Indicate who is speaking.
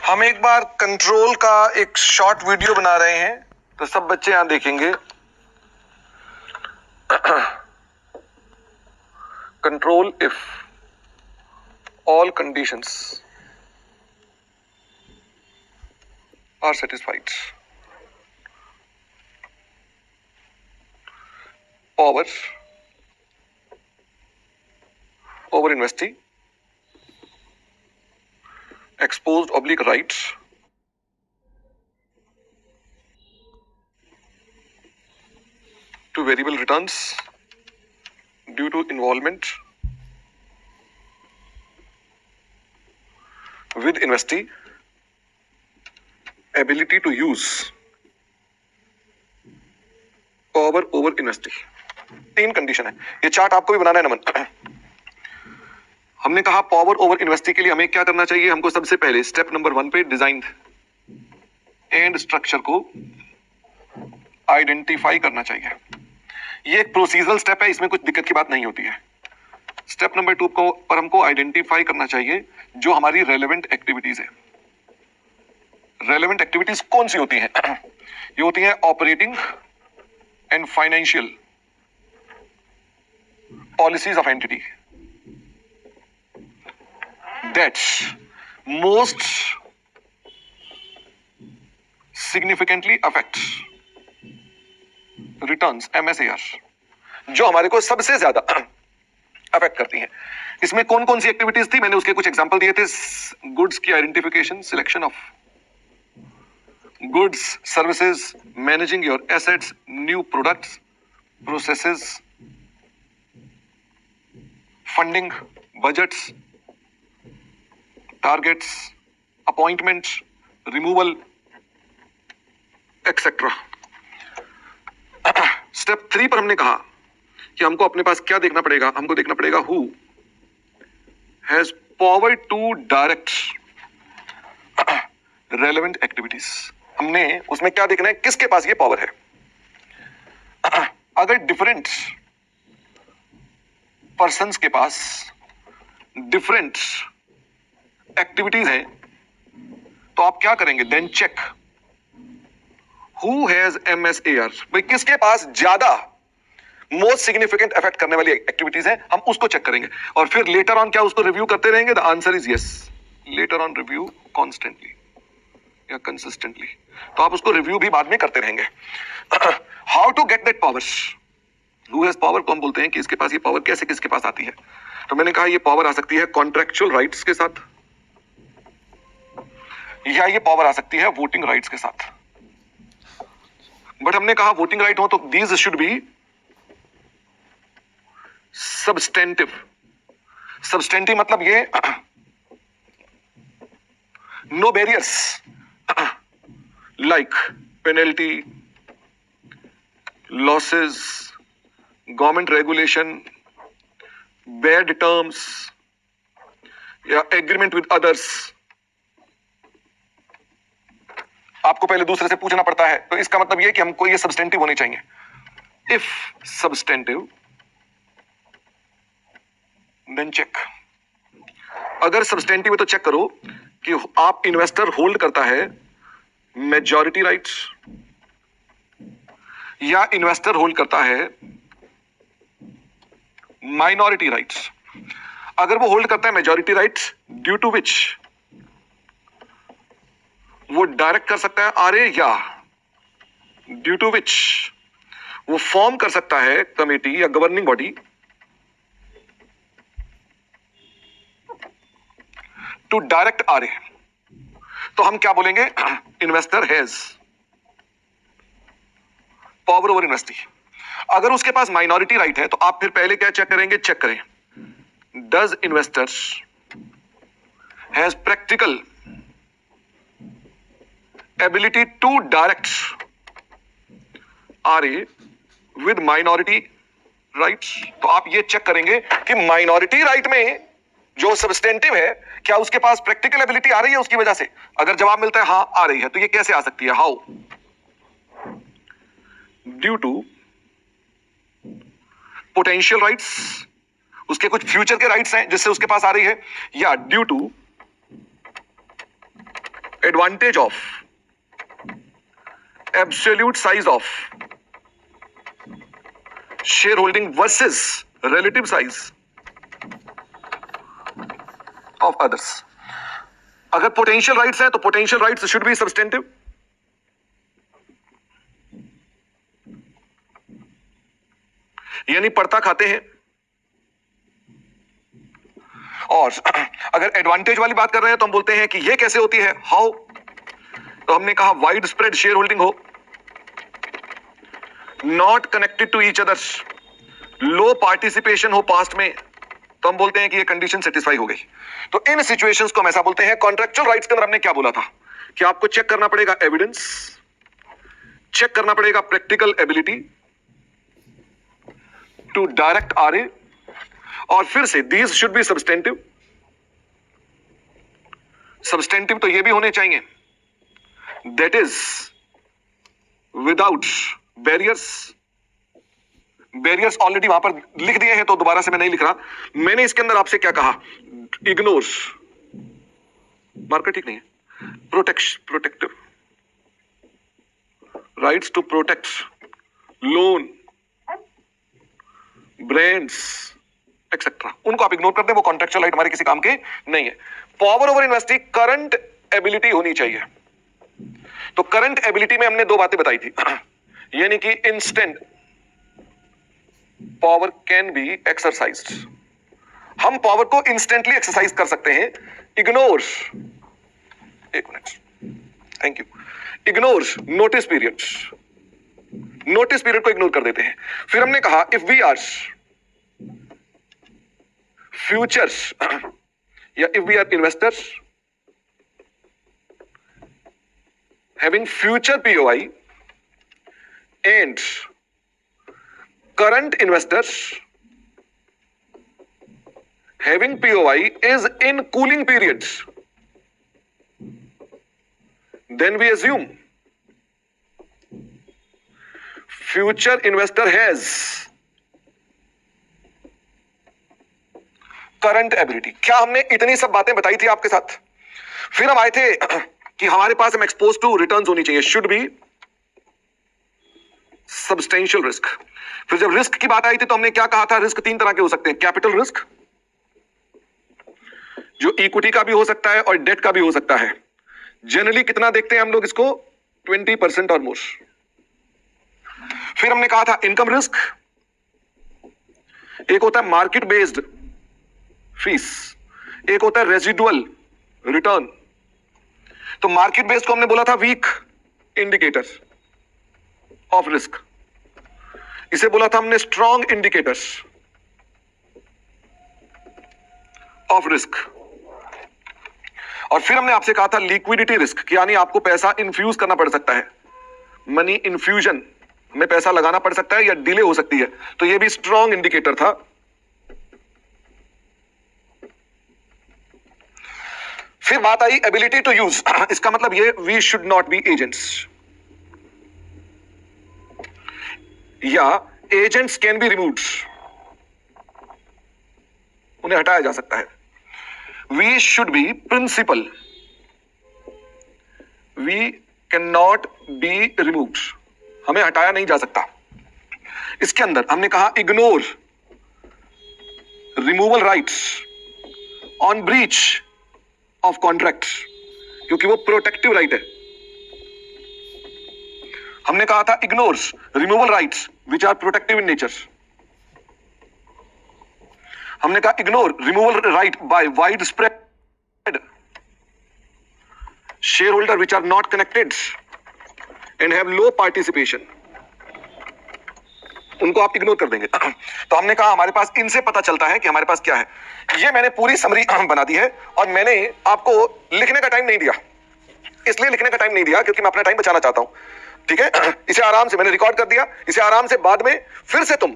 Speaker 1: हम एक बार कंट्रोल का एक शॉर्ट वीडियो बना रहे हैं, तो सब बच्चे यहां देखेंगे। Control if all conditions are satisfied, power over investee, exposed oblique rights, to variable returns due to involvement with investee, ability to use power over investee। 3 condition है। ये चार्ट आपको भी बनाना है नमन। हमने कहा पावर ओवर इन्वेस्टी के लिए हमें क्या करना चाहिए। हमको सबसे पहले स्टेप नंबर 1 पे डिजाइन एंड स्ट्रक्चर को आइडेंटिफाई करना चाहिए। ये एक प्रोसीजरल स्टेप है, इसमें कुछ दिक्कत की बात नहीं होती है। स्टेप नंबर 2 पर हमको आइडेंटिफाई करना चाहिए जो हमारी रेलेवेंट एक्टिविटीज है। रेलेवेंट एक्टिविटीज कौन सी होती हैं? ये होती हैं operating and financial policies of entity that most significantly affect returns MSAR, जो हमारे को सबसे ज्यादा अफेक्ट करती हैं। इसमें कौन कौन सी एक्टिविटीज थी, मैंने उसके कुछ एग्जांपल दिए थे। गुड्स की identification, selection of goods, services, managing your assets, new products, processes, funding, budgets, targets, appointment, removal, etcetera. Step 3 पर हमने कहा कि हमको अपने पास क्या देखना पड़ेगा। हमको देखना पड़ेगा who has power to direct relevant activities. हमने उसमें क्या देखना है, किसके पास ये पावर है। अगर डिफरेंट पर्संस के पास डिफरेंट एक्टिविटीज है तो आप क्या करेंगे, then check who has MSAR। भाई किसके पास ज्यादा मोस्ट सिग्निफिकेंट इफेक्ट करने वाली एक्टिविटीज है, हम उसको चेक करेंगे और फिर लेटर ऑन क्या उसको रिव्यू करते रहेंगे। The answer is yes, later on review constantly या कंसिस्टेंटली। तो आप उसको रिव्यू भी बाद में करते रहेंगे। How to get that power, who has power को हम बोलते हैं कि इसके पास ये पावर कैसे किसके पास आती है। तो मैंने कहा ये पावर आ सकती है कॉन्ट्रेक्चुअल राइट्स के साथ, या ये पावर आ सकती है वोटिंग राइट्स के साथ। बट हमने कहा वोटिंग राइट हो तो these should be substantive. Substantive मतलब ये no barriers like penalty, losses, government regulation, bad terms या एग्रीमेंट विद अदर्स। आपको पहले दूसरे से पूछना पड़ता है, तो इसका मतलब यह कि हमको ये सब्सटेंटिव होने चाहिए। If substantive then check. अगर सब्सटेंटिव है तो चेक करो कि आप इन्वेस्टर होल्ड करता है मेजॉरिटी राइट्स या इन्वेस्टर होल्ड करता है माइनॉरिटी राइट्स। अगर वो होल्ड करता है मेजॉरिटी राइट्स ड्यू टू विच वो डायरेक्ट कर सकता है आरए, या ड्यू टू विच वो फॉर्म कर सकता है कमेटी या governing body to direct RA, तो हम क्या बोलेंगे, investor has power over investee. अगर उसके पास माइनॉरिटी राइट है तो आप फिर पहले क्या चेक करेंगे, चेक करें does investors has practical ability to direct RA with minority rights। तो आप ये चेक करेंगे कि माइनॉरिटी राइट में जो सब्सटेंटिव है क्या उसके पास प्रैक्टिकल एबिलिटी आ रही है उसकी वजह से। अगर जवाब मिलता है हाँ आ रही है, तो ये कैसे आ सकती है, how, due to potential rights, उसके कुछ फ्यूचर के राइट्स हैं जिससे उसके पास आ रही है, या due to advantage of absolute size of share holding versus relative size of others. अगर पोटेंशियल राइट्स हैं तो potential rights should be substantive, यानी पड़ता खाते हैं। और अगर एडवांटेज वाली बात कर रहे हैं तो हम बोलते हैं कि ये कैसे होती है, हाउ। तो हमने कहा वाइड स्प्रेड शेयर होल्डिंग हो, not connected to each others, low participation हो पास्ट में, तो हम बोलते हैं कि ये कंडीशन सेटिस्फाई हो गई। तो इन सिचुएशंस को हम ऐसा बोलते हैं। कॉन्ट्रेक्चुअल राइट्स के अंदर हमने क्या बोला था कि आपको चेक करना पड़ेगा एविडेंस, चेक करना पड़ेगा practical ability to direct RA, और फिर से these should be substantive. Substantive तो ये भी होने चाहिए, that is without barriers. Barriers already वहां पर लिख दिए हैं तो दोबारा से मैं नहीं लिख रहा। मैंने इसके अंदर आपसे क्या कहा, इग्नोर, मार्कर ठीक नहीं है, protective rights to protect loan brands etcetera, उनको आप इग्नोर कर दें, वो कॉन्ट्रेक्चुअल राइट हमारे किसी काम के नहीं है। Power over investing current ability होनी चाहिए। तो करंट एबिलिटी में हमने दो बातें बताई थी, यानी कि instant power can be exercised, हम पावर को इंस्टेंटली एक्सरसाइज कर सकते हैं। इग्नोर, एक minute, thank you, ignore notice period, notice period को इग्नोर कर देते हैं। फिर हमने कहा इफ वी आर फ्यूचर्स या if we are investors having future POI and current investors having POI is in cooling periods, then we assume future investor has current ability। क्या हमने इतनी सब बातें बताई थी आपके साथ? फिर हम आए थे कि हमारे पास हम एक्सपोज टू रिटर्न्स होनी चाहिए, शुड बी सब्सटेंशियल रिस्क। फिर जब रिस्क की बात आई थी तो हमने क्या कहा था, रिस्क तीन तरह के हो सकते हैं, कैपिटल रिस्क जो इक्विटी का भी हो सकता है और डेट का भी हो सकता है। जनरली कितना देखते हैं हम लोग इसको, 20% और मोर। फिर हमने कहा था इनकम रिस्क, एक होता है मार्केट बेस्ड फीस, एक होता है रेजिडुअल रिटर्न। तो मार्केट बेस्ड को हमने बोला था वीक इंडिकेटर ऑफ रिस्क, इसे बोला था हमने स्ट्रॉन्ग इंडिकेटर्स ऑफ रिस्क। और फिर हमने आपसे कहा था लिक्विडिटी रिस्क, यानी आपको पैसा इन्फ्यूज करना पड़ सकता है, मनी इन्फ्यूजन में पैसा लगाना पड़ सकता है या डिले हो सकती है, तो यह भी स्ट्रॉन्ग इंडिकेटर था। फिर बात आई एबिलिटी टू यूज, इसका मतलब ये we should not be agents, या एजेंट्स कैन बी रिमूव्ड, उन्हें हटाया जा सकता है। We should be principal, we can not be removed, हमें हटाया नहीं जा सकता। इसके अंदर हमने कहा ignore removal rights on breach of contract, क्योंकि वो प्रोटेक्टिव राइट है। हमने कहा था ignore removal rights which are protective in nature. हमने कहा ignore removal right by wide spread share holder which are not connected and have low participation, उनको आप इग्नोर कर देंगे। तो हमने कहा हमारे पास इनसे पता चलता है कि हमारे पास क्या है। ये मैंने पूरी समरी बना दी है और मैंने आपको लिखने का टाइम नहीं दिया, इसलिए लिखने का टाइम नहीं दिया क्योंकि मैं अपना टाइम बचाना चाहता हूं। ठीक है, इसे आराम से मैंने रिकॉर्ड कर दिया, इसे आराम से बाद में फिर से तुम